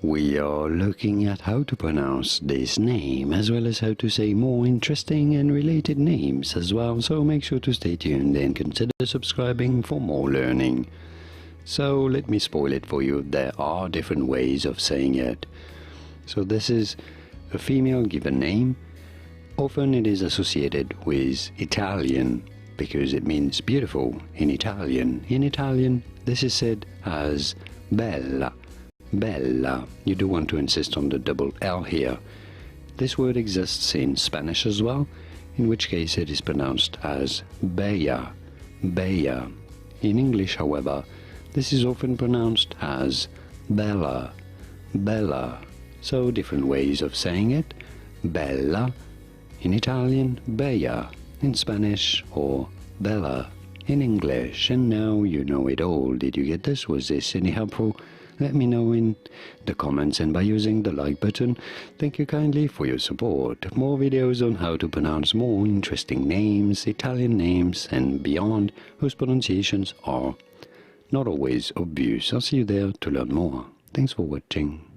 We are looking at how to pronounce this name, as well as how to say more interesting and related names as well, so make sure to stay tuned and consider subscribing for more learning. So let me spoil it for you, there are different ways of saying it. So this is a female given name. Often it is associated with Italian, because it means beautiful in Italian. In Italian, this is said as bella. Bella. You do want to insist on the double L here. This word exists in Spanish as well, in which case it is pronounced as bella, bella. In English, however, this is often pronounced as bella, bella. So different ways of saying it. Bella in Italian, bella in Spanish, or bella in English. And now you know it all. Did you get this? Was this any helpful? Let me know in the comments and by using the like button. Thank you kindly for your support. More videos on how to pronounce more interesting names, Italian names and beyond, whose pronunciations are not always obvious. I'll see you there to learn more. Thanks for watching.